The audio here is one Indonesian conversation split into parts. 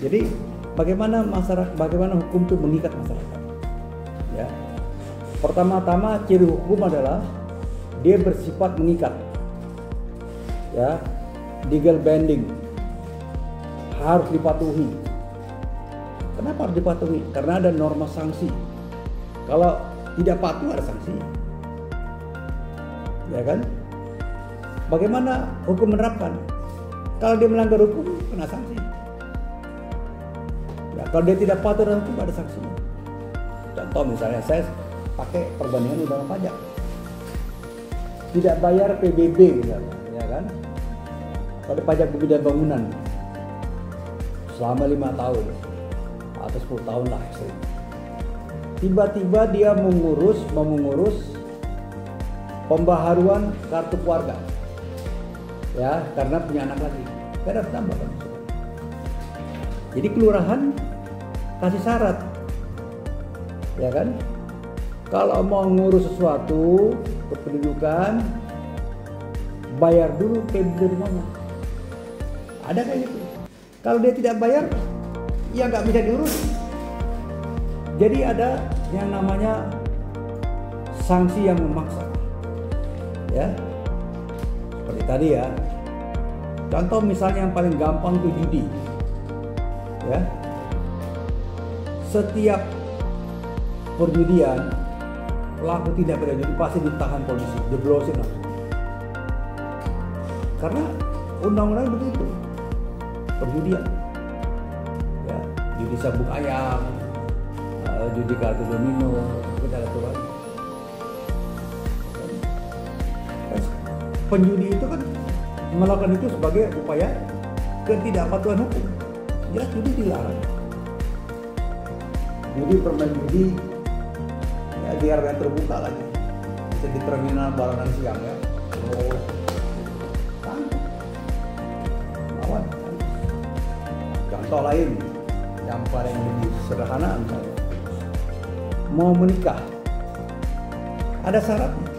Jadi bagaimana hukum itu mengikat masyarakat? Ya. Pertama-tama ciri hukum adalah dia bersifat mengikat. Ya, legal binding, harus dipatuhi. Kenapa harus dipatuhi? Karena ada norma sanksi. Kalau tidak patuh ada sanksi, ya kan? Bagaimana hukum menerapkan? Kalau dia melanggar hukum kena sanksi. Ya, kalau dia tidak patuh dengan hukum ada sanksi. Contoh misalnya saya pakai perbandingan undang pajak, tidak bayar PBB misalnya, ya kan? Pada pajak bumi dan bangunan selama 5 tahun atau 10 tahun lah ekstrim. Tiba-tiba dia mengurus pembaharuan kartu keluarga, ya karena punya anak lagi, gak ada tambahan. Jadi kelurahan kasih syarat, ya kan? Kalau mau ngurus sesuatu kependudukan, bayar dulu PBB rumahnya. Ada kayak gitu. Kalau dia tidak bayar, ya nggak bisa diurus. Jadi ada yang namanya sanksi yang memaksa, ya. Seperti tadi ya. Contoh misalnya yang paling gampang itu judi, ya. Setiap perjudian pelaku tidak berjudi pasti ditahan polisi, diblosin langsung. Karena undang-undang begitu. Perjudian, ya, judi sabuk ayam, judi kartu domino, kita aturan. Penjudi itu kan melakukan itu sebagai upaya ketidakpatuhan hukum. Jelas judi dilarang. Judi permain judi, ya di area yang terbuka lagi, bisa di terminal barangan siang ya. Contoh lain yang paling sederhana misalnya, mau menikah ada syaratnya,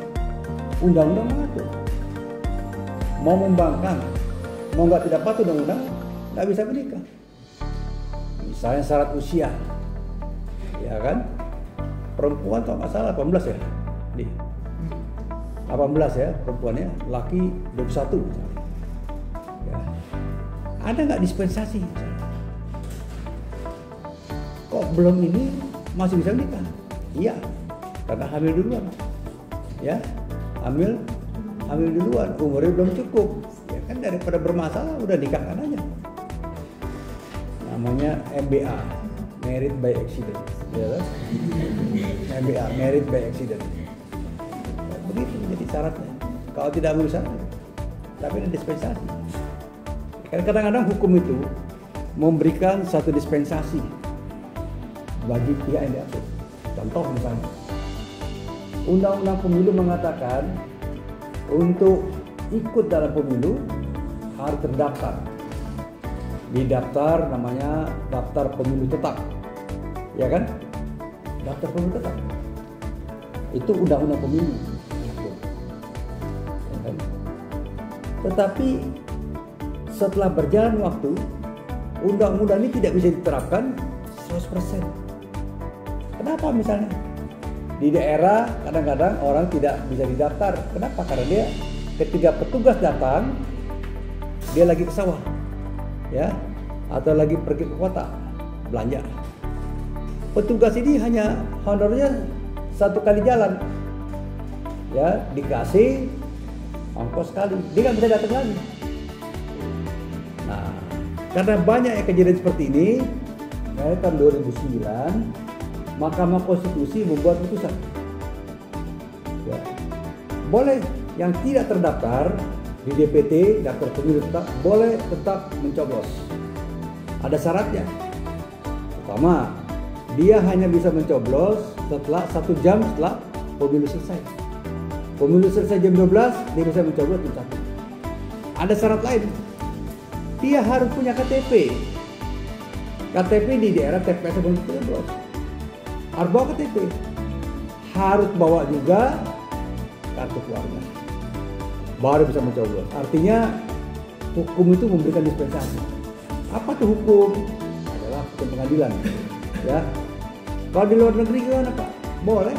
undang-undang mengatur. Mau membangkang, mau tidak patuh undang-undang, nggak bisa menikah. Misalnya syarat usia, ya kan? Perempuan kalau nggak salah 18 ya, 18 ya perempuannya, laki 21. Ya. Ada nggak dispensasi? Kok belum ini masih bisa menikah? Iya, karena hamil duluan, ya, hamil duluan, umurnya belum cukup, ya kan daripada bermasalah udah nikahkan aja. Namanya MBA, married by accident, ya kan? MBA, married by accident. Ya, begitu menjadi syaratnya. Kalau tidak berusaha, tapi ada dispensasi. Kan kadang-kadang hukum itu memberikan satu dispensasi bagi pihak yang diatur. Contoh misalnya, Undang-Undang Pemilu mengatakan untuk ikut dalam pemilu harus terdaftar di daftar namanya daftar pemilu tetap, ya kan? Daftar pemilu tetap itu Undang-Undang Pemilu, ya kan? Tetapi setelah berjalan waktu, undang-undang ini tidak bisa diterapkan 100%. Kenapa misalnya? Di daerah kadang-kadang orang tidak bisa didaftar. Kenapa? Karena dia ketika petugas datang, dia lagi ke sawah, ya, atau lagi pergi ke kota belanja. Petugas ini hanya honornya 1 kali jalan, ya, dikasih ongkos sekali, dia nggak bisa datang lagi. Nah, karena banyak kejadian seperti ini, dari tahun 2009 Mahkamah Konstitusi membuat putusan, ya, boleh yang tidak terdaftar di DPT, daftar pemilu tetap, boleh tetap mencoblos. Ada syaratnya. Pertama, dia hanya bisa mencoblos setelah 1 jam setelah pemilu selesai. Pemilu selesai jam 12, dia bisa mencoblos jam 1. Ada syarat lain. Dia harus punya KTP. KTP di daerah TPS belum tercoblos. Harus bawa KTP. Harus bawa juga kartu keluarga. Baru bisa mencoblos. Artinya hukum itu memberikan dispensasi. Apa tuh hukum? Ada ke pengadilan. Ya, kalau di luar negeri gimana Pak? Boleh.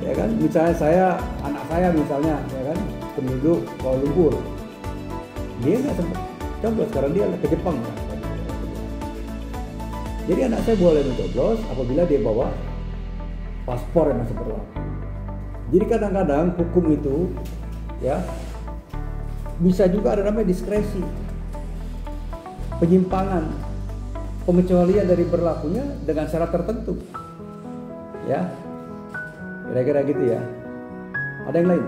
Ya kan, misalnya anak saya misalnya, ya kan, penduduk Kuala Lumpur, dia nggak sempat coblos karena dia ke Jepang. Jadi anak saya boleh mencoblos apabila dia bawa paspor yang masih berlaku. Jadi kadang-kadang hukum itu, ya, bisa juga ada namanya diskresi, penyimpangan, pengecualian dari berlakunya dengan syarat tertentu. Ya, kira-kira gitu ya. Ada yang lain?